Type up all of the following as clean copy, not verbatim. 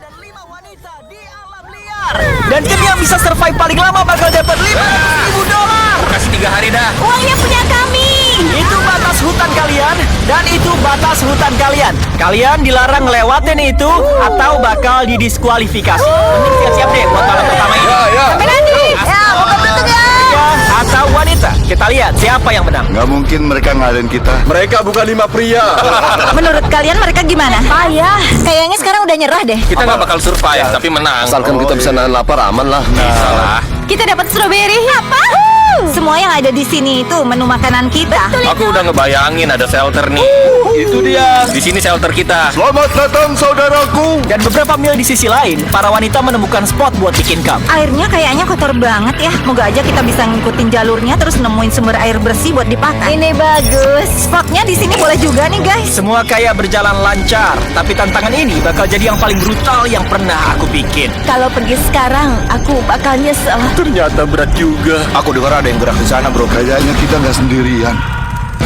dan 5 wanita di alam liar. Dan tim yang bisa survive paling lama bakal dapat $500.000. Kasih 3 hari dah. Uangnya punya kami. Itu batas hutan kalian, dan itu batas hutan kalian. Kalian dilarang ngelewatin itu atau bakal didiskualifikasi. Mending siap-siap deh buat malam pertama ini. Berani. Ya, buka pintu guys. Pria atau wanita? Kita lihat siapa yang menang. Nggak mungkin mereka ngalahin kita. Mereka bukan 5 pria. Menurut kalian mereka gimana? Payah. Kayaknya sekarang udah nyerah deh. Kita nggak bakal survive, tapi menang. Asalkan kita bisa nahan lapar, aman lah. Salah. Kita dapat stroberi. Apa? Semua yang ada di sini itu menu makanan kita. Aku udah ngebayangin ada shelter nih. Itu dia. Di sini shelter kita. Selamat datang saudaraku. Dan beberapa mil di sisi lain, para wanita menemukan spot buat bikin camp. Airnya kayaknya kotor banget ya. Moga aja kita bisa ngikutin jalurnya terus nemuin sumber air bersih buat dipakai. Ini bagus. Spotnya di sini boleh juga nih guys. Semua kayak berjalan lancar, tapi tantangan ini bakal jadi yang paling brutal yang pernah aku bikin. Kalau pergi sekarang, aku bakal nyesel. Ternyata berat juga. Aku dengar ada yang gerak di sana, bro. Kayaknya kita nggak sendirian.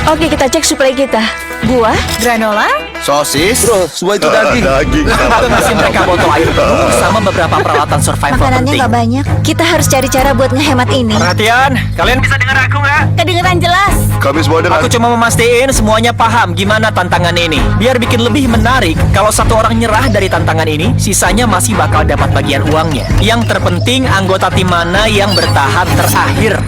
Oke, kita cek suplai kita. Buah, granola, Sosis? Bro, semua itu daging. Daging. Aku ngasih mereka botol air penuh sama beberapa peralatan survival makanannya penting. nggak banyak. Kita harus cari cara buat ngehemat ini. Perhatian, kalian bisa dengar aku nggak? Kedengeran jelas. Kami semua dengar. Aku cuma memastikan semuanya paham gimana tantangan ini. Biar bikin lebih menarik, kalau satu orang nyerah dari tantangan ini, sisanya masih bakal dapat bagian uangnya. Yang terpenting anggota tim mana yang bertahan terakhir.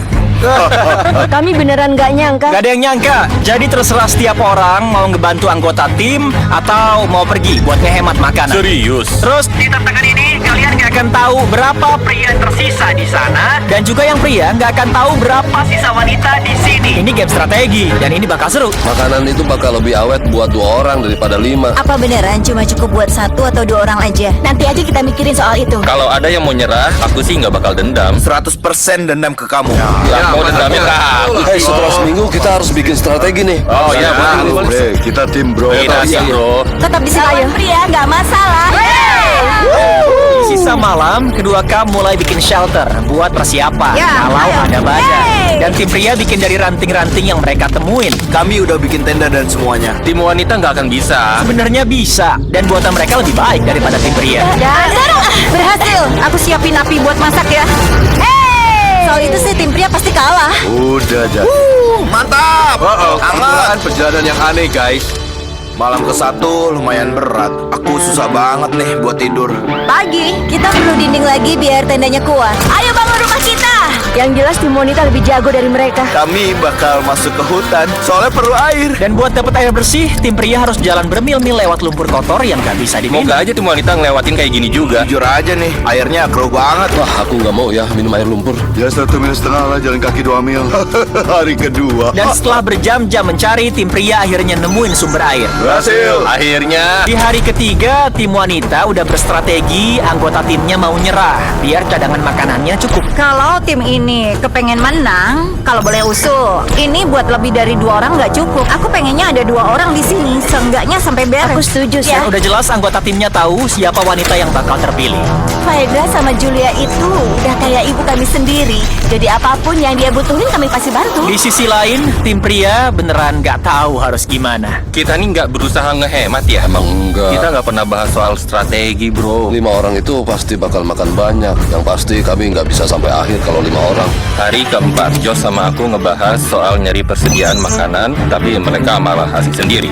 Kami beneran nggak nyangka. Gak ada yang nyangka. Jadi terserah setiap orang mau ngebantu anggota tim atau mau pergi buat ngehemat makanan. Serius? Terus di tantangan ini kalian gak akan tahu berapa pria tersisa di sana, dan juga yang pria gak akan tahu berapa sisa wanita di sini. Ini game strategi dan ini bakal seru. Makanan itu bakal lebih awet buat 2 orang daripada 5. Apa beneran cuma cukup buat 1 atau 2 orang aja? Nanti aja kita mikirin soal itu. Kalau ada yang mau nyerah, aku sih nggak bakal dendam. 100% dendam ke kamu. Lah, mau dendamnya ke aku. Hey, setelah seminggu kita harus bikin strategi nih. Oh iya, boleh. Bre, kita tim, bro. Kita sih, bro. Tetap di sini pria nggak masalah. Di sisa malam, kedua kamu mulai bikin shelter buat persiapan Ya, kalau ayo. ada badai. Yeay. Dan tim pria bikin dari ranting-ranting yang mereka temuin. Kami udah bikin tenda dan semuanya. Tim wanita nggak akan bisa. Sebenarnya bisa, dan buatan mereka lebih baik daripada tim pria. Dan berhasil. Aku siapin api buat masak ya. Soal itu sih tim pria pasti kalah. Udah, jadi. Mantap. Kebetulan perjalanan yang aneh, guys. Malam ke-1 lumayan berat. Aku susah banget nih buat tidur. Pagi, kita perlu dinding lagi biar tendanya kuat. Ayo bangun rumah kita. Yang jelas tim wanita lebih jago dari mereka. Kami bakal masuk ke hutan, soalnya perlu air. Dan buat dapat air bersih, tim pria harus jalan bermil-mil lewat lumpur kotor yang gak bisa diminum. Semoga aja tim wanita ngelewatin kayak gini juga. Jujur aja nih, airnya keruh banget. Wah, aku nggak mau ya minum air lumpur. Ya 1,5 mil lah, jalan kaki 2 mil. Hari kedua. Dan setelah berjam-jam mencari, tim pria akhirnya nemuin sumber air. Berhasil. Akhirnya, Di hari ketiga, tim wanita udah berstrategi, anggota timnya mau nyerah biar cadangan makanannya cukup. Kalau tim ini kepengen menang, kalau boleh usul, ini buat lebih dari 2 orang nggak cukup. Aku pengennya ada 2 orang di sini, seenggaknya sampai beres. Aku setuju Dan udah jelas anggota timnya tahu siapa wanita yang bakal terpilih. Faedra sama Julia itu udah kayak ibu kami sendiri. Jadi apapun yang dia butuhin kami pasti bantu. Di sisi lain, tim pria beneran gak tahu harus gimana. kita nih nggak berusaha ngehemat ya. Emang enggak. Kita nggak pernah bahas soal strategi, bro. 5 orang itu pasti bakal makan banyak. Yang pasti kami nggak bisa sampai akhir kalau 5 orang. Hari keempat, Jos sama aku ngebahas soal nyari persediaan makanan, tapi mereka malah asik sendiri.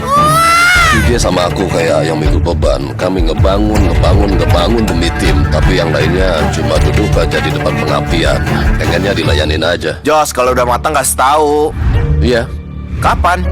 Dia sama aku kayak yang mikul beban. Kami ngebangun demi tim. Tapi yang lainnya cuma duduk aja di depan pengapian. Pengennya dilayanin aja. Jos, kalau udah matang kasih tahu. Iya. Kapan?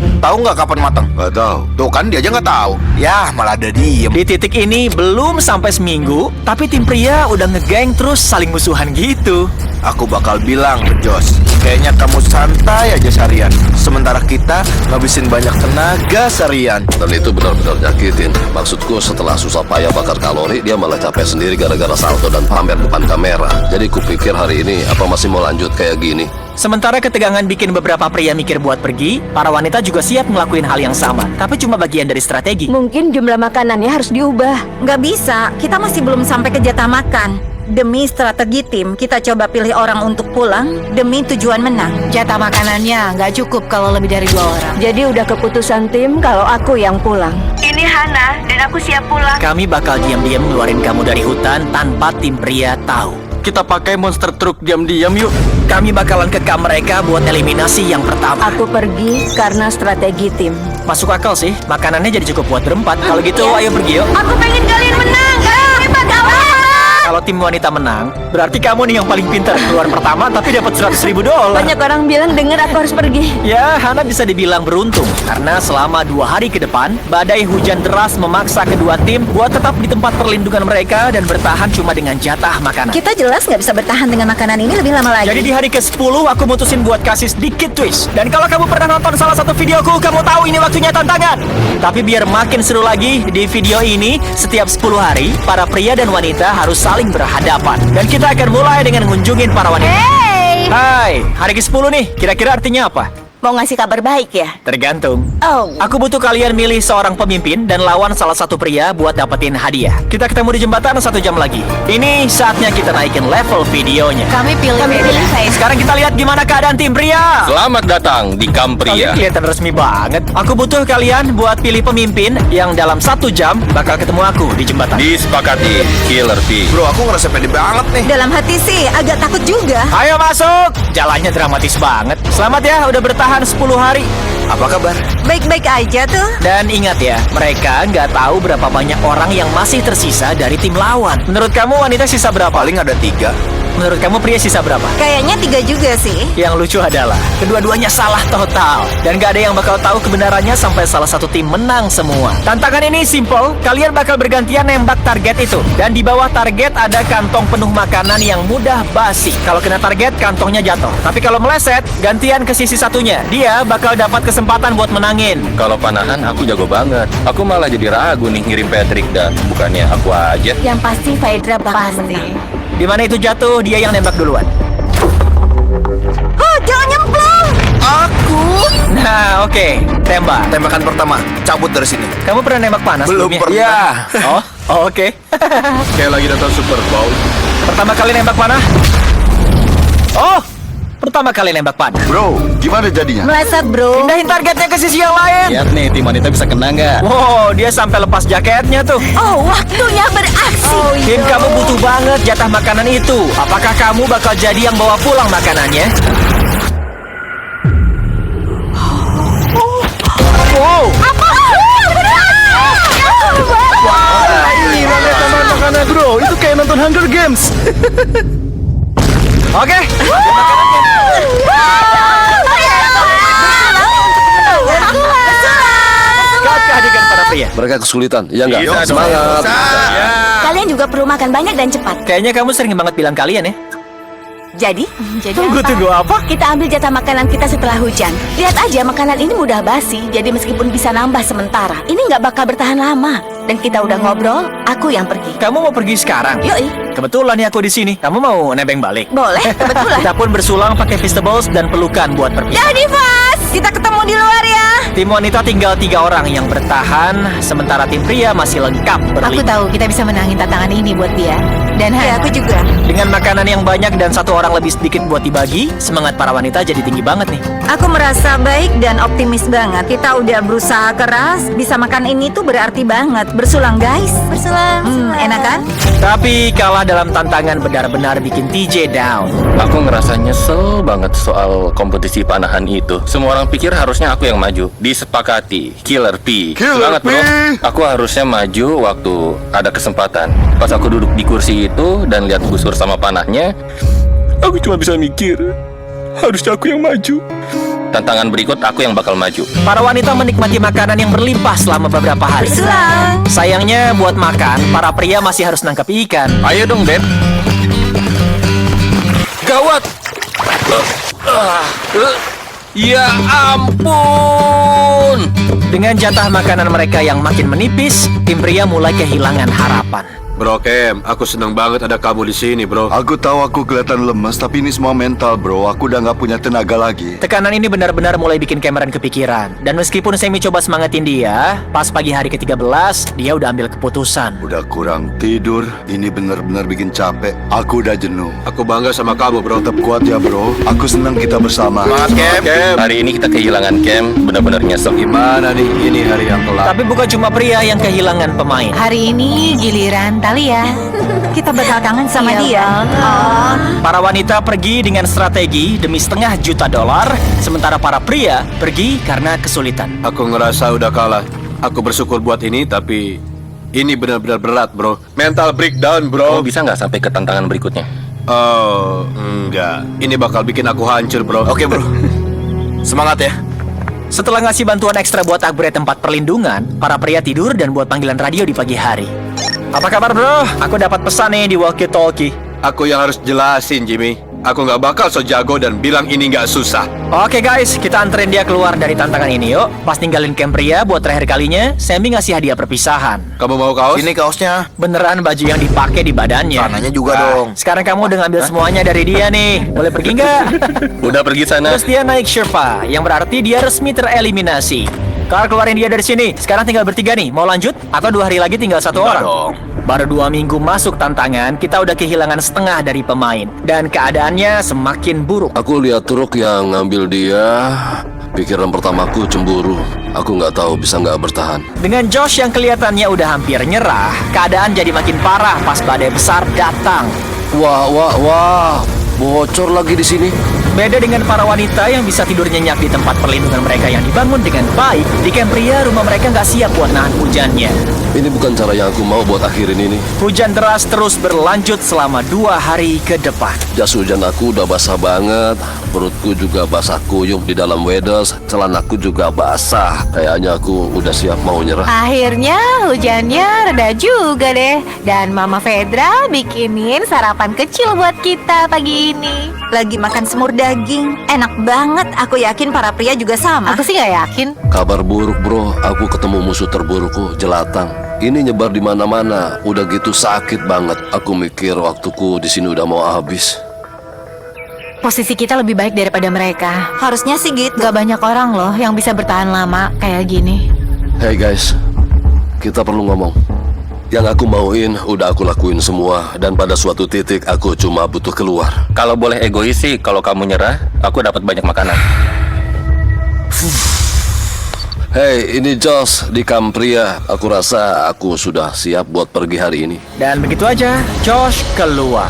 Tahu nggak kapan matang? Nggak tahu. Tuh kan dia aja nggak tahu. Ya, malah ada diem. Di titik ini belum sampai seminggu, tapi tim pria udah ngegeng terus saling musuhan gitu. Aku bakal bilang ke Jos, kayaknya kamu santai aja seharian. Sementara kita ngabisin banyak tenaga seharian. Dan itu benar-benar nyakitin. Maksudku setelah susah payah bakar kalori, dia malah capek sendiri gara-gara salto dan pamer depan kamera. Jadi kupikir hari ini apa masih mau lanjut kayak gini. Sementara ketegangan bikin beberapa pria mikir buat pergi, para wanita juga siap ngelakuin hal yang sama, tapi cuma bagian dari strategi. Mungkin jumlah makanannya harus diubah. Nggak bisa, kita masih belum sampai ke jatah makan. Demi strategi tim, kita coba pilih orang untuk pulang demi tujuan menang. Jatah makanannya nggak cukup kalau lebih dari 2 orang. Jadi udah keputusan tim kalau aku yang pulang. Ini Hana, dan aku siap pulang. Kami bakal diam-diam ngeluarin kamu dari hutan tanpa tim pria tahu. Kita pakai monster truck diam-diam yuk. Kami bakalan kekam mereka buat eliminasi yang pertama. Aku pergi karena strategi tim. Masuk akal sih, makanannya jadi cukup buat berempat. Kalau gitu, ayo pergi yuk. Aku pengen kalian menang. Kalian hebat, kawan. Kalau tim wanita menang, berarti kamu nih yang paling pintar keluar pertama tapi dapat $100.000. Banyak orang bilang dengar aku harus pergi. Ya, Hana bisa dibilang beruntung karena selama 2 hari ke depan, badai hujan deras memaksa kedua tim buat tetap di tempat perlindungan mereka dan bertahan cuma dengan jatah makanan. Kita jelas nggak bisa bertahan dengan makanan ini lebih lama lagi. Jadi di hari ke-10 aku mutusin buat kasih sedikit twist. Dan kalau kamu pernah nonton salah satu videoku, kamu tahu ini waktunya tantangan. Tapi biar makin seru lagi, di video ini setiap 10 hari, para pria dan wanita harus saling berhadapan. Dan kita akan mulai dengan ngunjungin para wanita. Hey! Hai, hari ke-10 nih, kira-kira artinya apa? Mau ngasih kabar baik ya? Tergantung. Oh. Aku butuh kalian milih seorang pemimpin dan lawan salah satu pria buat dapetin hadiah. Kita ketemu di jembatan 1 jam lagi. Ini saatnya kita naikin level videonya. Kami pilih saya. Sekarang kita lihat gimana keadaan tim pria. Selamat datang di Kalian Kampria. kelihatan resmi banget. Aku butuh kalian buat pilih pemimpin yang dalam 1 jam bakal ketemu aku di jembatan. Disepakati, Killer P. Bro, aku ngerasa pede banget nih. Dalam hati sih agak takut juga. Ayo masuk. Jalannya dramatis banget. Selamat ya, udah bertahan 10 hari. Apa kabar? Baik-baik aja tuh. Dan ingat ya, mereka nggak tahu berapa banyak orang yang masih tersisa dari tim lawan. Menurut kamu wanita sisa berapa? Paling ada 3. Menurut kamu pria sisa berapa? Kayaknya 3 juga sih. Yang lucu adalah kedua-duanya salah total dan gak ada yang bakal tahu kebenarannya sampai salah satu tim menang semua. Tantangan ini simple, kalian bakal bergantian nembak target itu dan di bawah target ada kantong penuh makanan yang mudah basi. Kalau kena target, kantongnya jatuh. Tapi kalau meleset, gantian ke sisi satunya. Dia bakal dapat kesempatan buat menangin. Kalau panahan aku jago banget. Aku malah jadi ragu nih ngirim Patrick dan bukannya aku aja. Yang pasti Faidra bakal menang. Di mana itu jatuh, dia yang nembak duluan. Oh, jangan nyemplung. Aku. Nah, oke. Tembak. Tembakan pertama, cabut dari sini. Kamu pernah nembak panas Belum sebelumnya? pernah. Iya. Oke. Kayak lagi nonton Super Bowl. Pertama kali nembak panah. Pertama kali nembak panah. Bro, gimana jadinya? Meleset, bro. Pindahin targetnya ke sisi yang lain. Lihat nih, tim wanita bisa kena nggak? Wow, dia sampai lepas jaketnya tuh. Oh, waktunya beraksi. Tim kamu butuh banget jatah makanan itu. Apakah kamu bakal jadi yang bawa pulang makanannya? Wow. Ini teman makanan bro, itu kayak nonton Hunger Games. Oke. Saat kehadiran para pria. Mereka kesulitan, ya nggak? Bisa dong. Semangat. Kalian juga perlu makan banyak dan cepat. Kayaknya kamu sering banget bilang kalian ya. Jadi, Tunggu apa? Kita ambil jatah makanan kita setelah hujan. Lihat aja makanan ini mudah basi, jadi meskipun bisa nambah sementara, ini nggak bakal bertahan lama. Dan kita udah ngobrol, aku yang pergi. Kamu mau pergi sekarang? Yoi, Kebetulan nih aku di sini. Kamu mau nebeng balik? boleh, kebetulan. Kita pun bersulang pakai Feastables dan pelukan buat perpisahan. jadi Vas, kita ketemu di luar ya. Tim wanita tinggal 3 orang yang bertahan, sementara tim pria masih lengkap Aku berlima. tahu kita bisa menangin tantangan ini buat dia. Dan Ya, Hana. aku juga. Dengan makanan yang banyak dan 1 orang lebih sedikit buat dibagi, semangat para wanita jadi tinggi banget nih. Aku merasa baik dan optimis banget. Kita udah berusaha keras, bisa makan ini tuh berarti banget. Bersulang guys. Bersulang. Enak kan? Tapi kalah dalam tantangan benar-benar bikin TJ down. Aku ngerasa nyesel banget soal kompetisi panahan itu. Semua orang pikir harusnya aku yang maju. Disepakati, Killer P. Killer Semangat, bro. P. Aku harusnya maju waktu ada kesempatan. Pas aku duduk di kursi itu dan lihat busur sama panahnya, aku cuma bisa mikir, harusnya aku yang maju. Tantangan berikut aku yang bakal maju. Para wanita menikmati makanan yang berlimpah selama beberapa hari. Bersulang. Sayangnya buat makan, para pria masih harus nangkep ikan. Ayo dong, Dad. Gawat. Ya ampun. Dengan jatah makanan mereka yang makin menipis, tim pria mulai kehilangan harapan. Bro Kem, aku senang banget ada kamu di sini, bro. Aku tahu aku kelihatan lemes, tapi ini semua mental, bro. Aku udah nggak punya tenaga lagi. Tekanan ini benar-benar mulai bikin Cameron kepikiran. Dan meskipun Sammy coba semangatin dia, pas pagi hari ke-13, dia udah ambil keputusan. Udah kurang tidur, ini benar-benar bikin capek. Aku udah jenuh. Aku bangga sama kamu, bro. Tetap kuat ya, bro. Aku senang kita bersama. Semangat, Kem. Hari ini kita kehilangan Cam, benar-benar nyesek. Gimana nih, ini hari yang kelam. Tapi bukan cuma pria yang kehilangan pemain. Hari ini giliran Talia. Kita bakal kangen sama Iya dia. Oh, Para wanita pergi dengan strategi demi $500 juta, sementara para pria pergi karena kesulitan. Aku ngerasa udah kalah. Aku bersyukur buat ini, tapi ini benar-benar berat, bro. Mental breakdown, bro. Kamu bisa nggak sampai ke tantangan berikutnya? Oh, enggak. Ini bakal bikin aku hancur, bro. Oke, bro. Semangat ya. Setelah ngasih bantuan ekstra buat upgrade tempat perlindungan, para pria tidur dan buat panggilan radio di pagi hari. Apa kabar, bro? Aku dapat pesan nih di walkie-talkie. Aku yang harus jelasin, Jimmy. Aku nggak bakal so jago dan bilang ini nggak susah. Oke guys, kita anterin dia keluar dari tantangan ini yuk. Pas ninggalin camp pria buat terakhir kalinya, Sammy ngasih hadiah perpisahan. Kamu mau kaos? Sini kaosnya. Beneran baju yang dipakai di badannya. Sananya juga dong. Sekarang kamu udah ngambil semuanya dari dia nih. Boleh pergi nggak? Udah pergi sana. Terus dia naik Sherpa, yang berarti dia resmi tereliminasi. Carl, keluarin dia dari sini. Sekarang tinggal bertiga nih. Mau lanjut? Atau 2 hari lagi tinggal 1 orang? dong. Baru 2 minggu masuk tantangan, kita udah kehilangan setengah dari pemain. Dan keadaannya semakin buruk. Aku lihat truk yang ngambil dia. Pikiran pertamaku cemburu. Aku nggak tahu bisa nggak bertahan. Dengan Josh yang kelihatannya udah hampir nyerah, keadaan jadi makin parah pas badai besar datang. Wah, bocor lagi di sini. Beda dengan para wanita yang bisa tidur nyenyak di tempat perlindungan mereka yang dibangun dengan baik, di camp pria rumah mereka nggak siap buat nahan hujannya. Ini bukan cara yang aku mau buat akhirin ini. Hujan deras terus berlanjut selama 2 hari ke depan. Jas hujan aku udah basah banget. Perutku juga basah kuyup di dalam weders. Celanaku juga basah. Kayaknya aku udah siap mau nyerah. Akhirnya hujannya reda juga deh. Dan Mama Fedra bikinin sarapan kecil buat kita pagi ini. lagi makan semur daging. Enak banget. Aku yakin para pria juga sama. Aku sih gak yakin. Kabar buruk, bro. Aku ketemu musuh terburukku, jelatang. Ini nyebar di mana-mana. Udah gitu sakit banget. Aku mikir waktuku di sini udah mau habis. Posisi kita lebih baik daripada mereka. Harusnya sih gitu. Gak banyak orang loh yang bisa bertahan lama kayak gini. Hey guys, kita perlu ngomong. Yang aku mauin udah aku lakuin semua. Dan pada suatu titik aku cuma butuh keluar. Kalau boleh egois sih, kalau kamu nyerah, aku dapat banyak makanan. Hey, ini Josh di kamp pria. Aku rasa aku sudah siap buat pergi hari ini. Dan begitu aja, Josh keluar.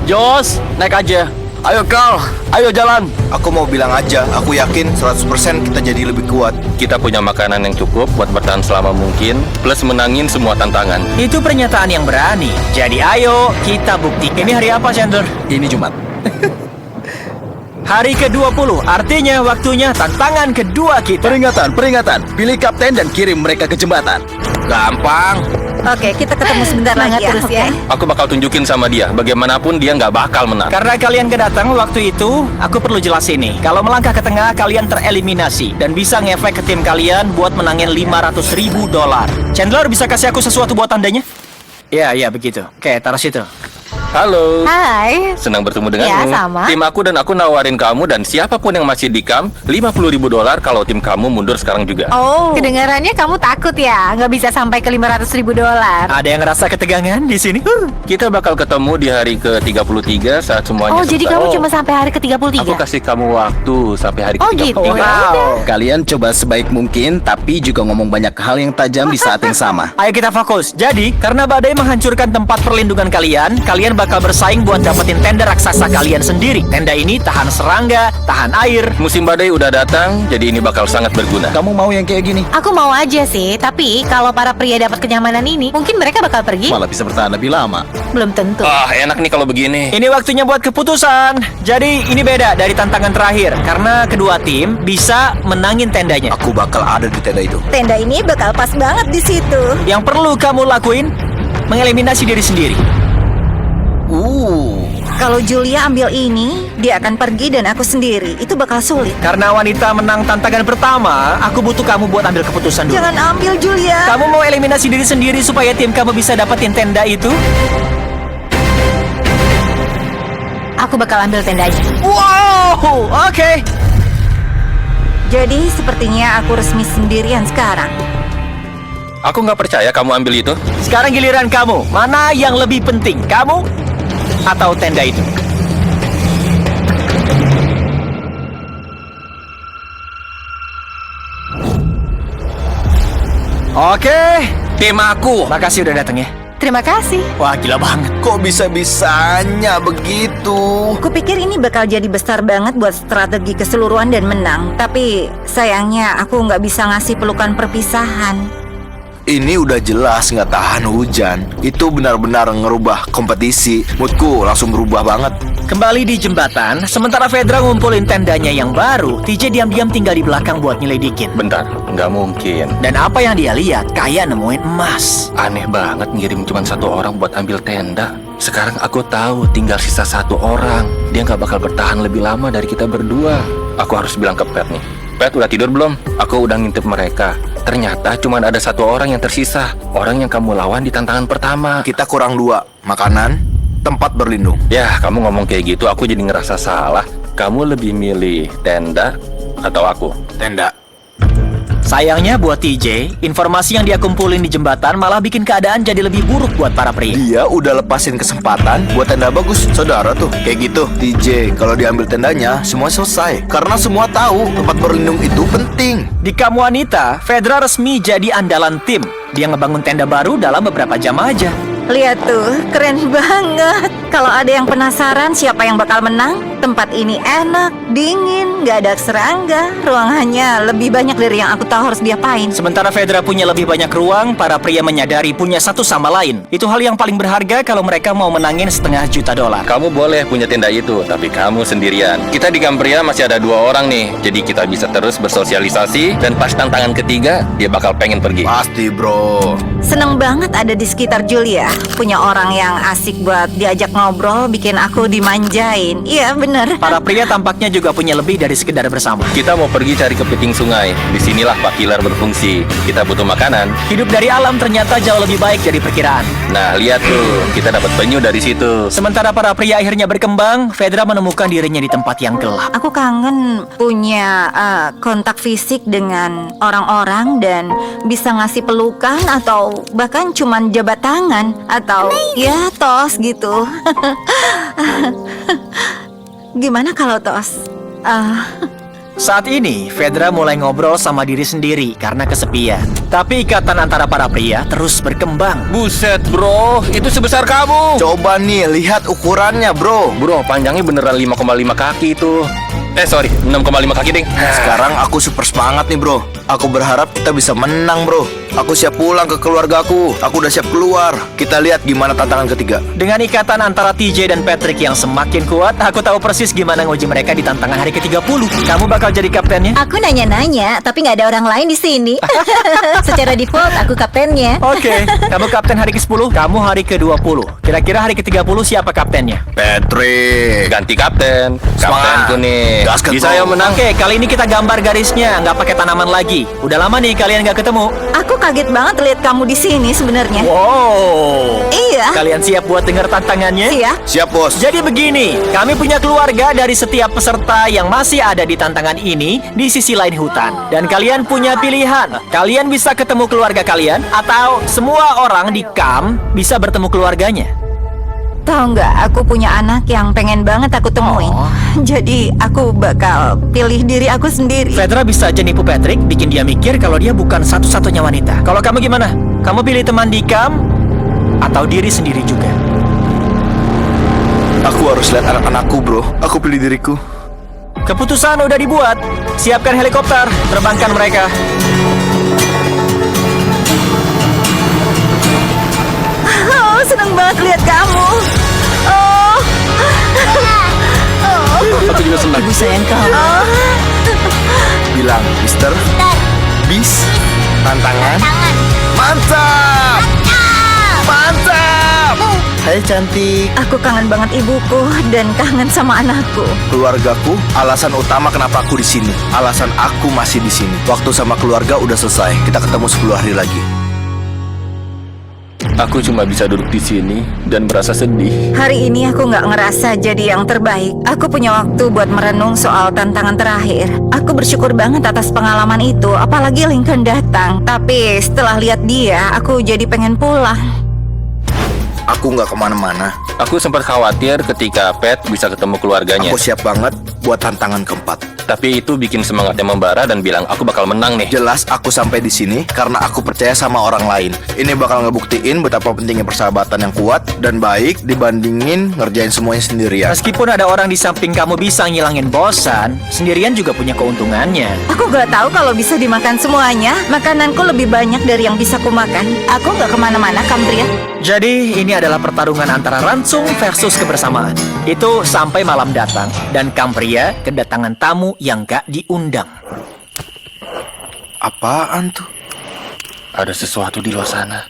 Josh, naik aja. Ayo Carl, ayo jalan. Aku mau bilang aja, aku yakin 100% kita jadi lebih kuat. Kita punya makanan yang cukup buat bertahan selama mungkin, plus menangin semua tantangan. Itu pernyataan yang berani. Jadi ayo kita buktikan. Ini hari apa, Chandler? Ini Jumat. Hari ke-20, artinya waktunya tantangan kedua kita. Peringatan. Pilih kapten dan kirim mereka ke jembatan. Gampang. Oke, kita ketemu sebentar Semangat lagi ya. terus ya. Aku bakal tunjukin sama dia, bagaimanapun dia nggak bakal menang. Karena kalian kedatang waktu itu, aku perlu jelasin nih. Kalau melangkah ke tengah, kalian tereliminasi. Dan bisa ngefek ke tim kalian buat menangin $500.000. Chandler, bisa kasih aku sesuatu buat tandanya? Iya, begitu. Oke, taruh situ. Halo. Hai. Senang bertemu denganmu. Ya, sama. Tim aku dan aku nawarin kamu dan siapapun yang masih di kamp $50.000 kalau tim kamu mundur sekarang juga. Oh, kedengarannya kamu takut ya? Nggak bisa sampai ke $500.000. Ada yang ngerasa ketegangan di sini? Kita bakal ketemu di hari ke-33 saat semuanya Oh, jadi selesai. kamu cuma sampai hari ke-33? Aku kasih kamu waktu sampai hari Oh, ke-33. gitu. Wow. Kalian coba sebaik mungkin, tapi juga ngomong banyak hal yang tajam di saat yang sama. Ayo kita fokus. Jadi, karena badai menghancurkan tempat perlindungan kalian bakal bersaing buat dapetin tenda raksasa kalian sendiri. Tenda ini tahan serangga, tahan air. Musim badai udah datang, jadi ini bakal sangat berguna. Kamu mau yang kayak gini? Aku mau aja sih, tapi kalau para pria dapat kenyamanan ini, mungkin mereka bakal pergi. Malah bisa bertahan lebih lama. Belum tentu. Enak nih kalau begini. Ini waktunya buat keputusan. Jadi, ini beda dari tantangan terakhir. Karena kedua tim bisa menangin tendanya. Aku bakal ada di tenda itu. Tenda ini bakal pas banget di situ. Yang perlu kamu lakuin, mengeliminasi diri sendiri. Kalau Julia ambil ini, dia akan pergi dan aku sendiri. Itu bakal sulit. Karena wanita menang tantangan pertama, aku butuh kamu buat ambil keputusan dulu. Jangan ambil Julia. Kamu mau eliminasi diri sendiri supaya tim kamu bisa dapetin tenda itu? Aku bakal ambil tendanya. Wow, oke. Jadi sepertinya aku resmi sendirian sekarang. Aku nggak percaya kamu ambil itu. Sekarang giliran kamu. Mana yang lebih penting, kamu atau tenda itu? Oke, tim aku. Makasih udah datang ya. Terima kasih. Wah, gila banget. Kok bisa-bisanya begitu? Kupikir ini bakal jadi besar banget buat strategi keseluruhan dan menang. Tapi sayangnya aku nggak bisa ngasih pelukan perpisahan. Ini udah jelas nggak tahan hujan. Itu benar-benar ngerubah kompetisi. Moodku langsung berubah banget. Kembali di jembatan, sementara Fedra ngumpulin tendanya yang baru, TJ diam-diam tinggal di belakang buat nyelidikin. Bentar, nggak mungkin. Dan apa yang dia lihat, kayak nemuin emas. Aneh banget ngirim cuma satu orang buat ambil tenda. Sekarang aku tahu tinggal sisa satu orang. Dia nggak bakal bertahan lebih lama dari kita berdua. Aku harus bilang ke Pat nih. Pat, udah tidur belum? Aku udah ngintip mereka. Ternyata cuma ada satu orang yang tersisa. Orang yang kamu lawan di tantangan pertama. Kita kurang 2. Makanan, tempat berlindung. Ya, kamu ngomong kayak gitu, aku jadi ngerasa salah. Kamu lebih milih tenda atau aku? Tenda. Sayangnya buat TJ, informasi yang dia kumpulin di jembatan malah bikin keadaan jadi lebih buruk buat para pria. Dia udah lepasin kesempatan buat tenda bagus. Saudara tuh, kayak gitu. TJ, kalau diambil tendanya, semua selesai. Karena semua tahu tempat berlindung itu penting. Di kamu wanita, Fedra resmi jadi andalan tim. Dia ngebangun tenda baru dalam beberapa jam aja. Lihat tuh, keren banget. Kalau ada yang penasaran siapa yang bakal menang, tempat ini enak, dingin, gak ada serangga. Ruangannya lebih banyak dari yang aku tahu harus diapain. Sementara Fedra punya lebih banyak ruang, para pria menyadari punya satu sama lain. Itu hal yang paling berharga kalau mereka mau menangin $500 juta. Kamu boleh punya tenda itu, tapi kamu sendirian. Kita di Cambria masih ada 2 orang nih. Jadi kita bisa terus bersosialisasi. Dan pas tantangan ketiga, dia bakal pengen pergi. Pasti, bro. Seneng banget ada di sekitar Julia. Punya orang yang asik buat diajak ngobrol, bikin aku dimanjain. Iya, bener. Para pria tampaknya juga punya lebih dari sekedar bersama. Kita mau pergi cari kepiting sungai. Disinilah Pak Killer berfungsi. Kita butuh makanan. Hidup dari alam ternyata jauh lebih baik dari perkiraan. Nah, lihat tuh. Kita dapat penyu dari situ. Sementara para pria akhirnya berkembang, Fedra menemukan dirinya di tempat yang gelap. Aku kangen punya kontak fisik dengan orang-orang dan bisa ngasih pelukan atau bahkan cuman jabat tangan atau ya tos gitu. Gimana kalau tos? Saat ini, Fedra mulai ngobrol sama diri sendiri karena kesepian. Tapi ikatan antara para pria terus berkembang. Buset, bro. Itu sebesar kamu. Coba nih, lihat ukurannya, bro. Bro, panjangnya beneran 5,5 kaki itu. Sorry, 6,5 kaki, ding. Sekarang aku super semangat nih, bro. Aku berharap kita bisa menang, bro. Aku siap pulang ke keluargaku. Aku udah siap keluar. Kita lihat gimana tantangan ketiga. Dengan ikatan antara TJ dan Patrick yang semakin kuat, aku tahu persis gimana nguji mereka di tantangan hari ke-30. Kamu bakal jadi kaptennya? Aku nanya-nanya, tapi nggak ada orang lain di sini. Secara default, aku kaptennya. Oke, kamu kapten hari ke-10, kamu hari ke-20. Kira-kira hari ke-30 siapa kaptennya? Patrick. Ganti kapten. Kaptenku nih. Gaskan, Bisa bro. yang menang. Oke, kali ini kita gambar garisnya, nggak pakai tanaman lagi. Udah lama nih kalian nggak ketemu. Aku kaget banget lihat kamu di sini sebenarnya. Wow. Iya. Kalian siap buat dengar tantangannya? Iya. Siap, bos. Jadi begini, kami punya keluarga dari setiap peserta yang masih ada di tantangan ini di sisi lain hutan. Dan kalian punya pilihan. Kalian bisa ketemu keluarga kalian atau semua orang di camp bisa bertemu keluarganya. Tahu nggak, aku punya anak yang pengen banget aku temuin. Jadi aku bakal pilih diri aku sendiri. Fedra bisa aja nipu Patrick, bikin dia mikir kalau dia bukan satu-satunya wanita. Kalau kamu gimana? Kamu pilih teman di camp atau diri sendiri juga? Aku harus lihat anak-anakku, bro. Aku pilih diriku. Keputusan udah dibuat. Siapkan helikopter, terbangkan mereka. Oh, seneng banget lihat kamu. Oh. Aku juga senang. Ibu sayang kamu. Bilang, Mister. Bis. Tantangan. Mantap. Mantap. Hai cantik. Aku kangen banget ibuku dan kangen sama anakku. Keluargaku, alasan utama kenapa aku di sini. Alasan aku masih di sini. Waktu sama keluarga udah selesai. Kita ketemu 10 hari lagi. Aku cuma bisa duduk di sini dan merasa sedih. Hari ini aku nggak ngerasa jadi yang terbaik. Aku punya waktu buat merenung soal tantangan terakhir. Aku bersyukur banget atas pengalaman itu, apalagi Lincoln datang. Tapi setelah lihat dia, aku jadi pengen pulang. Aku nggak kemana-mana. Aku sempat khawatir ketika Pat bisa ketemu keluarganya. Aku siap banget buat tantangan keempat. Tapi itu bikin semangatnya membara dan bilang aku bakal menang nih. Jelas aku sampai di sini karena aku percaya sama orang lain. Ini bakal ngebuktiin betapa pentingnya persahabatan yang kuat dan baik dibandingin ngerjain semuanya sendirian. Meskipun ada orang di samping kamu bisa ngilangin bosan, sendirian juga punya keuntungannya. Aku nggak tahu kalau bisa dimakan semuanya. Makananku lebih banyak dari yang bisa kumakan. Aku nggak kemana-mana, Cambria. Jadi ini adalah pertarungan antara Ransum versus kebersamaan. Itu sampai malam datang dan Cambria kedatangan tamu yang gak diundang. Apaan tuh? Ada sesuatu di luar sana.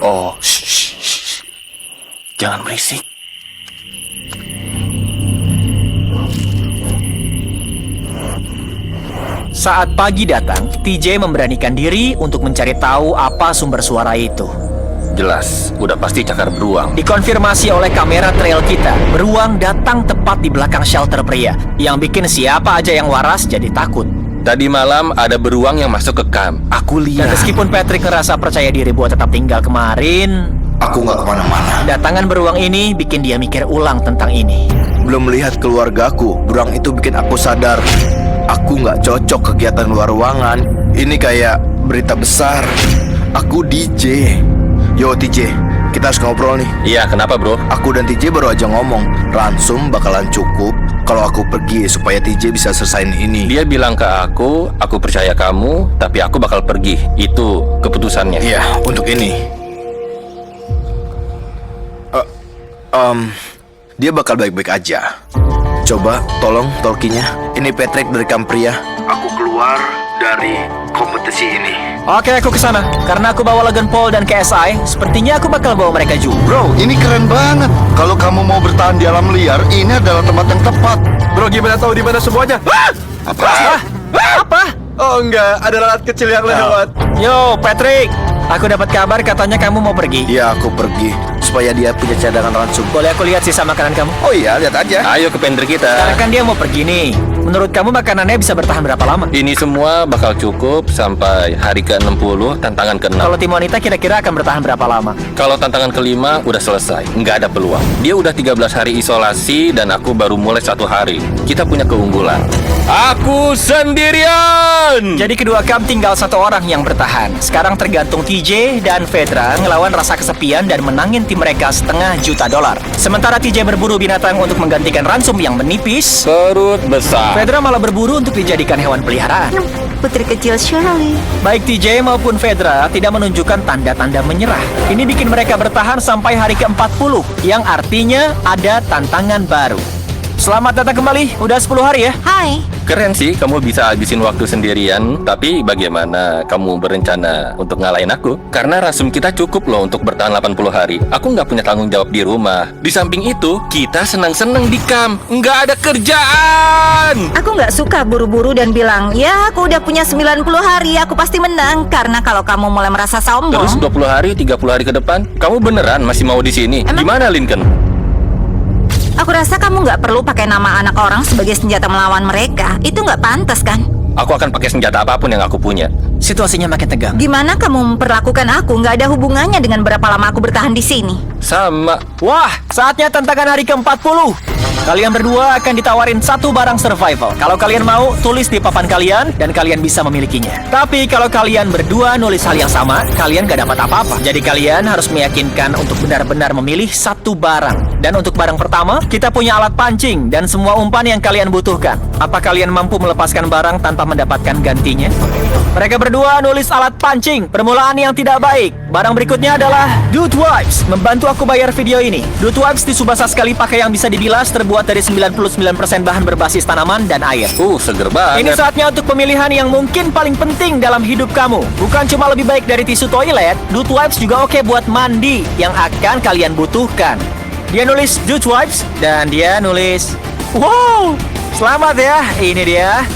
Oh, shh. Jangan berisik. Saat pagi datang, TJ memberanikan diri untuk mencari tahu apa sumber suara itu. Jelas, udah pasti cakar beruang. Dikonfirmasi oleh kamera trail kita, beruang datang tepat di belakang shelter pria, yang bikin siapa aja yang waras jadi takut. Tadi malam ada beruang yang masuk ke kamp. Aku Dan lihat. meskipun Patrick ngerasa percaya diri buat tetap tinggal kemarin, Aku nggak kemana-mana. datangan beruang ini bikin dia mikir ulang tentang ini. Belum melihat keluargaku, beruang itu bikin aku sadar. Aku nggak cocok kegiatan luar ruangan. Ini kayak berita besar. Aku DJ. Yo TJ, kita harus ngobrol nih. Iya, kenapa bro? Aku dan TJ baru aja ngomong, ransum bakalan cukup kalau aku pergi supaya TJ bisa selesain ini. Dia bilang ke aku percaya kamu, tapi aku bakal pergi. Itu keputusannya. Iya, untuk ini. Dia bakal baik-baik aja. Coba tolong talkinya. Ini Patrick dari Cambria. Aku keluar dari kompetisi ini. Oke, aku kesana. Karena aku bawa Logan Paul dan KSI, sepertinya aku bakal bawa mereka juga. Bro, ini keren banget. Kalau kamu mau bertahan di alam liar, ini adalah tempat yang tepat. Bro, gimana tahu di mana semuanya? Apa? Oh enggak, ada lalat kecil yang lewat. Yo, Patrick. Aku dapat kabar katanya kamu mau pergi. Iya, aku pergi supaya dia punya cadangan ransum. Boleh aku lihat sisa makanan kamu? Oh iya, lihat aja. Ayo ke pantry Sekarang kita. kan dia mau pergi nih. Menurut kamu makanannya bisa bertahan berapa lama? Ini semua bakal cukup sampai hari ke-60, tantangan ke-6. Kalau tim wanita kira-kira akan bertahan berapa lama? Kalau tantangan ke-5 udah selesai, nggak ada peluang. Dia udah 13 hari isolasi dan aku baru mulai 1 hari. Kita punya keunggulan. Aku sendirian! Jadi kedua kamp tinggal 1 orang yang bertahan. Sekarang tergantung TJ dan Fedra ngelawan rasa kesepian dan menangin tim mereka $500,000. Sementara TJ berburu binatang untuk menggantikan ransum yang menipis, Perut besar. Fedra malah berburu untuk dijadikan hewan peliharaan. Putri kecil Shirley. Baik TJ maupun Fedra tidak menunjukkan tanda-tanda menyerah. Ini bikin mereka bertahan sampai hari ke-40, yang artinya ada tantangan baru. Selamat datang kembali, udah 10 hari ya? Hai. Keren sih kamu bisa habisin waktu sendirian. Tapi bagaimana kamu berencana untuk ngalahin aku? Karena ransum kita cukup loh untuk bertahan 80 hari. Aku nggak punya tanggung jawab di rumah. Di samping itu, kita senang-senang di kamp. Nggak ada kerjaan. Aku nggak suka buru-buru dan bilang, ya aku udah punya 90 hari, aku pasti menang. Karena kalau kamu mulai merasa sombong. Terus 20 hari, 30 hari ke depan, kamu beneran masih mau di sini? Emang? Gimana, Lincoln? Aku rasa kamu nggak perlu pakai nama anak orang sebagai senjata melawan mereka. Itu nggak pantas kan? Aku akan pakai senjata apapun yang aku punya. Situasinya makin tegang. Gimana kamu memperlakukan aku? Nggak ada hubungannya dengan berapa lama aku bertahan di sini. Sama. Wah, saatnya tantangan hari ke-40. Kalian berdua akan ditawarin 1 barang survival. Kalau kalian mau, tulis di papan kalian dan kalian bisa memilikinya. Tapi kalau kalian berdua nulis hal yang sama, kalian gak dapat apa-apa. Jadi kalian harus meyakinkan untuk benar-benar memilih 1 barang. Dan untuk barang pertama, kita punya alat pancing dan semua umpan yang kalian butuhkan. Apa kalian mampu melepaskan barang tanpa mendapatkan gantinya? Mereka berdua nulis alat pancing, permulaan yang tidak baik. Barang berikutnya adalah Dude Wipes. Membantu aku bayar video ini. Dude Wipes disubasa sekali pakai yang bisa dibilas terbuat dari 99% bahan berbasis tanaman dan air. Seger Ini banget. saatnya untuk pemilihan yang mungkin paling penting dalam hidup kamu. Bukan cuma lebih baik dari tisu toilet, Dude Wipes juga oke buat mandi yang akan kalian butuhkan. Dia nulis Dude Wipes dan dia nulis, wow, selamat ya, ini dia.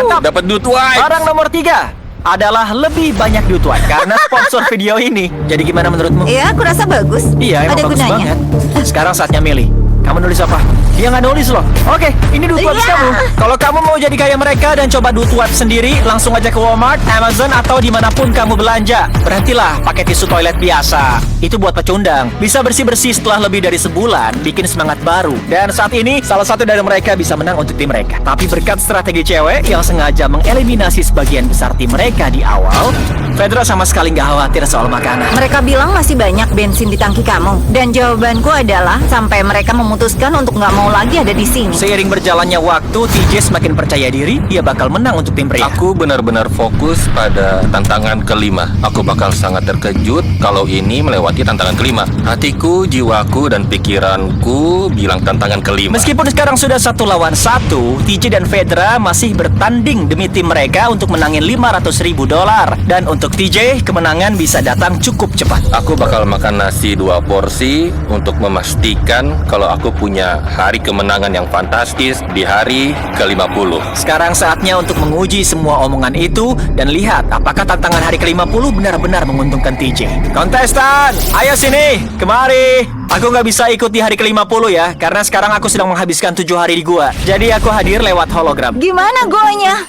Mantap. Dapat Dude Wipes. Barang nomor 3 adalah lebih banyak Dude Wipes karena sponsor video ini. Jadi gimana menurutmu? Ya, aku rasa bagus. Iya, emang Ada bagus gunanya. banget. Sekarang saatnya milih. Kamu nulis apa? Dia nggak nulis loh. Oke, ini Dude Wipes Iya. kamu. Kalau kamu mau jadi kayak mereka dan coba Dude Wipes sendiri, langsung aja ke Walmart, Amazon, atau dimanapun kamu belanja. Berhentilah pakai tisu toilet biasa. Itu buat pecundang. Bisa bersih-bersih setelah lebih dari sebulan, bikin semangat baru. Dan saat ini, salah satu dari mereka bisa menang untuk tim mereka. Tapi berkat strategi cewek yang sengaja mengeliminasi sebagian besar tim mereka di awal, Fedra sama sekali nggak khawatir soal makanan. Mereka bilang masih banyak bensin di tangki kamu. Dan jawabanku adalah sampai mereka memutuskan untuk nggak mau lagi ada di sini. Seiring berjalannya waktu, TJ semakin percaya diri, dia bakal menang untuk tim pria. Aku benar-benar fokus pada tantangan kelima. Aku bakal sangat terkejut kalau ini melewati tantangan kelima. Hatiku, jiwaku, dan pikiranku bilang tantangan kelima. Meskipun sekarang sudah 1 lawan 1, TJ dan Fedra masih bertanding demi tim mereka untuk menangin $500.000. Dan untuk TJ, kemenangan bisa datang cukup cepat. Aku bakal makan nasi 2 porsi untuk memastikan kalau aku punya hari kemenangan yang fantastis di hari ke-50. Sekarang saatnya untuk menguji semua omongan itu dan lihat apakah tantangan hari ke-50 benar-benar menguntungkan TJ. Kontestan, ayo sini, kemari. Aku nggak bisa ikut di hari ke-50 ya, karena sekarang aku sedang menghabiskan 7 hari di gua. Jadi aku hadir lewat hologram. Gimana gonya?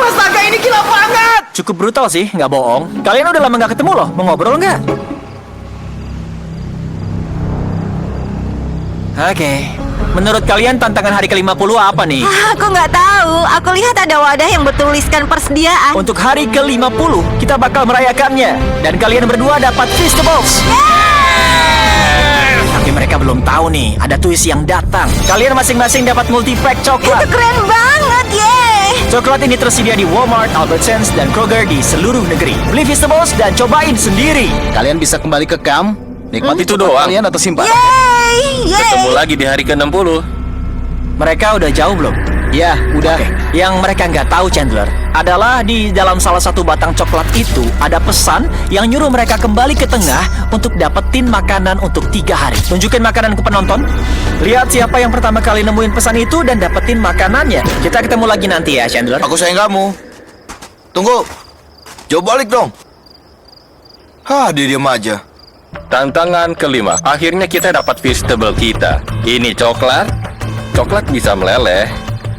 Astaga, ini gila banget! Cukup brutal sih, nggak bohong. Kalian udah lama nggak ketemu loh, mau ngobrol nggak? Oke, menurut kalian tantangan hari ke-50 apa nih? Aku nggak tahu. Aku lihat ada wadah yang bertuliskan persediaan. Untuk hari ke-50, kita bakal merayakannya. Dan kalian berdua dapat Feastables. Tapi mereka belum tahu nih, ada twist yang datang. Kalian masing-masing dapat multi-pack coklat. Itu keren banget, yeay! Coklat ini tersedia di Walmart, Albertsons, dan Kroger di seluruh negeri. Beli Feastables dan cobain sendiri. Kalian bisa kembali ke camp, nikmati Itu coklat doang. kalian atau simpan. Yeay! Ketemu lagi di hari ke-60. Mereka udah jauh belum? Ya, udah. Yang mereka nggak tahu, Chandler, adalah di dalam salah satu batang coklat itu ada pesan yang nyuruh mereka kembali ke tengah untuk dapetin makanan untuk 3 hari. Tunjukin makanan ke penonton. Lihat siapa yang pertama kali nemuin pesan itu dan dapetin makanannya. Kita ketemu lagi nanti ya, Chandler. Aku sayang kamu. Tunggu. Jauh balik dong. Dia diam aja. Tantangan kelima. Akhirnya kita dapat Feastable kita. Ini coklat. Coklat bisa meleleh.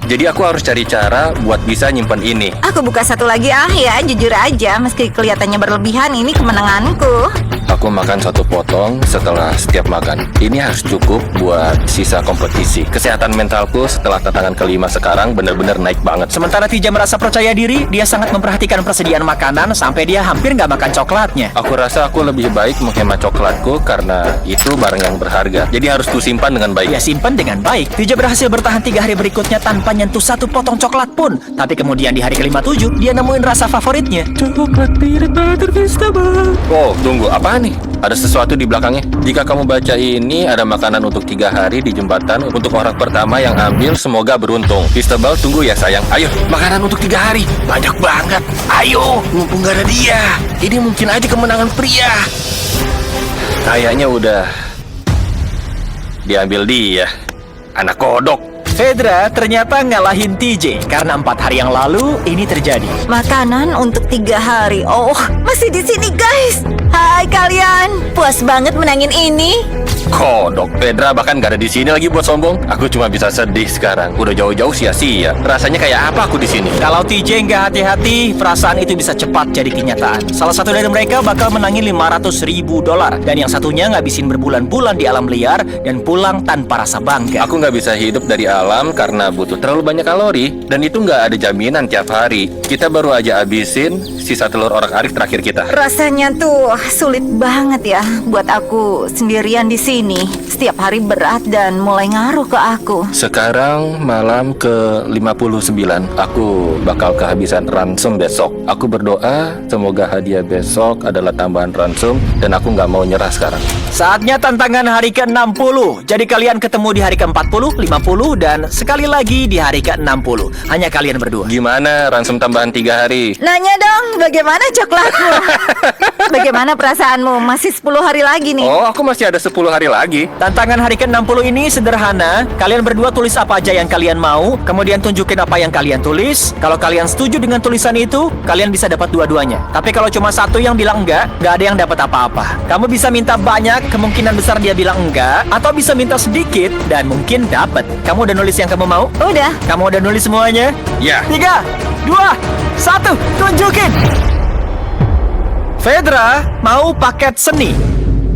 Jadi aku harus cari cara buat bisa nyimpen ini. Aku buka satu lagi ya, jujur aja. Meski kelihatannya berlebihan, ini kemenanganku. Aku makan 1 potong setelah setiap makan. Ini harus cukup buat sisa kompetisi. Kesehatan mentalku setelah tantangan kelima sekarang benar-benar naik banget. Sementara Tija merasa percaya diri, dia sangat memperhatikan persediaan makanan sampai dia hampir nggak makan coklatnya. Aku rasa aku lebih baik menghemat coklatku karena itu barang yang berharga. Jadi harus kusimpan dengan baik. Dia simpan dengan baik. Tija berhasil bertahan 3 hari berikutnya tanpa nyentuh 1 potong coklat pun. Tapi kemudian di hari ke-57, dia nemuin rasa favoritnya. Coklat peanut butter Feastable. Oh, tunggu, apa nih? Ada sesuatu di belakangnya. Jika kamu baca ini, ada makanan untuk 3 hari di jembatan untuk orang pertama yang ambil, semoga beruntung. Feastable, tunggu ya sayang. Ayo, makanan untuk 3 hari. Banyak banget. Ayo, mumpung gak ada dia. Ini mungkin aja kemenangan pria. Kayaknya udah diambil dia. Anak kodok. Fedra ternyata ngalahin TJ karena 4 hari yang lalu ini terjadi. Makanan untuk 3 hari. Oh, masih di sini, guys. Hai kalian. Puas banget menangin ini. Kodok, Fedra bahkan gak ada di sini lagi buat sombong. Aku cuma bisa sedih sekarang. Udah jauh-jauh sia-sia. Rasanya kayak apa aku di sini? Kalau TJ nggak hati-hati, perasaan itu bisa cepat jadi kenyataan. Salah satu dari mereka bakal menangin $500.000 dan yang satunya ngabisin berbulan-bulan di alam liar dan pulang tanpa rasa bangga. Aku nggak bisa hidup dari alam karena butuh terlalu banyak kalori dan itu nggak ada jaminan tiap hari. Kita baru aja habisin sisa telur orak-arik terakhir kita. Rasanya tuh sulit banget ya buat aku sendirian di sini. ini setiap hari berat dan mulai ngaruh ke aku. Sekarang malam ke-59. Aku bakal kehabisan ransom besok. Aku berdoa semoga hadiah besok adalah tambahan ransom dan aku nggak mau nyerah sekarang. Saatnya tantangan hari ke-60. Jadi kalian ketemu di hari ke-40, 50, dan sekali lagi di hari ke-60. Hanya kalian berdua. Gimana ransom tambahan 3 hari? Nanya dong, bagaimana coklatmu? Bagaimana perasaanmu? Masih 10 hari lagi nih. Oh, aku masih ada 10 hari lagi. Tantangan hari ke-60 ini sederhana. Kalian berdua tulis apa aja yang kalian mau, kemudian tunjukin apa yang kalian tulis. Kalau kalian setuju dengan tulisan itu, kalian bisa dapat dua-duanya. Tapi kalau cuma satu yang bilang enggak ada yang dapat apa-apa. Kamu bisa minta banyak, kemungkinan besar dia bilang enggak, atau bisa minta sedikit dan mungkin dapat. Kamu udah nulis yang kamu mau? Udah. Kamu udah nulis semuanya? Ya. 3, 2, 1, tunjukin! Fedra mau paket seni.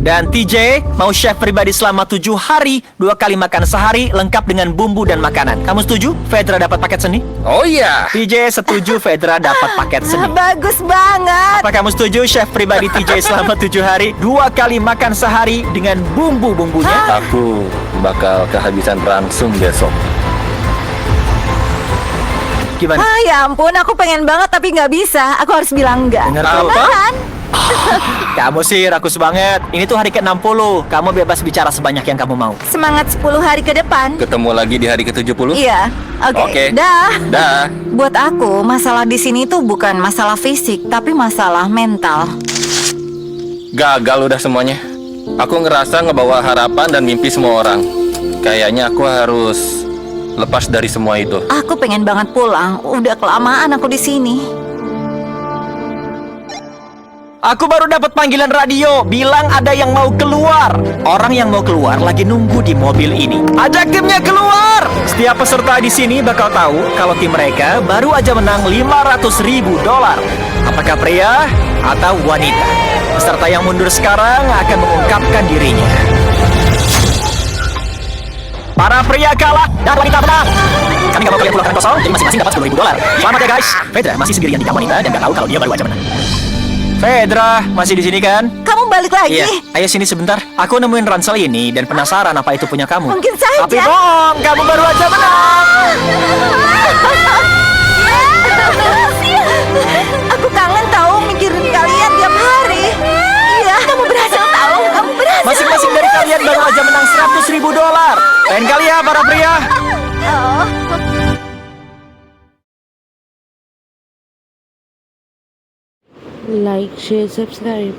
Dan TJ mau chef pribadi selama 7 hari, 2 kali makan sehari, lengkap dengan bumbu dan makanan. Kamu setuju? Fedra dapat paket seni? Oh iya. TJ setuju Fedra dapat paket seni. Bagus banget. Apa kamu setuju chef pribadi TJ selama 7 hari, 2 kali makan sehari dengan bumbu-bumbunya? Aku bakal kehabisan ransom besok. Gimana? Ya ampun, aku pengen banget tapi nggak bisa. Aku harus bilang enggak. Dengar tuh. Beneran? Kamu sih rakus banget. Ini tuh hari ke-60. Kamu bebas bicara sebanyak yang kamu mau. Semangat 10 hari ke depan. Ketemu lagi di hari ke-70? Iya. Oke. Oke. Dah. Dah. Buat aku, masalah di sini tuh bukan masalah fisik, tapi masalah mental. Gagal udah semuanya. Aku ngerasa ngebawa harapan dan mimpi semua orang. Kayaknya aku harus lepas dari semua itu. Aku pengen banget pulang. Udah kelamaan aku di sini. Aku baru dapat panggilan radio, bilang ada yang mau keluar. Orang yang mau keluar lagi nunggu di mobil ini. Ajak timnya keluar. Setiap peserta di sini bakal tahu kalau tim mereka baru aja menang $500.000. Apakah pria atau wanita? Peserta yang mundur sekarang akan mengungkapkan dirinya. Para pria kalah dan wanita menang. Kami gak mau kalian pulang tangan kosong, jadi masing-masing dapat $10.000. Selamat ya guys. Fedra masih sendirian di kamar wanita dan gak tahu kalau dia baru aja menang. Fedra, masih di sini kan? Kamu balik lagi? Iya, ayo sini sebentar. Aku nemuin ransel ini dan penasaran apa itu punya kamu. Mungkin saja. Tapi bohong, kamu baru aja menang. Aku kangen tahu mikirin kalian tiap hari. Iya. Kamu berhasil tahu. Kamu berhasil. Masing-masing dari kalian baru aja menang $100.000. Lain kali ya para pria. Like, share, subscribe.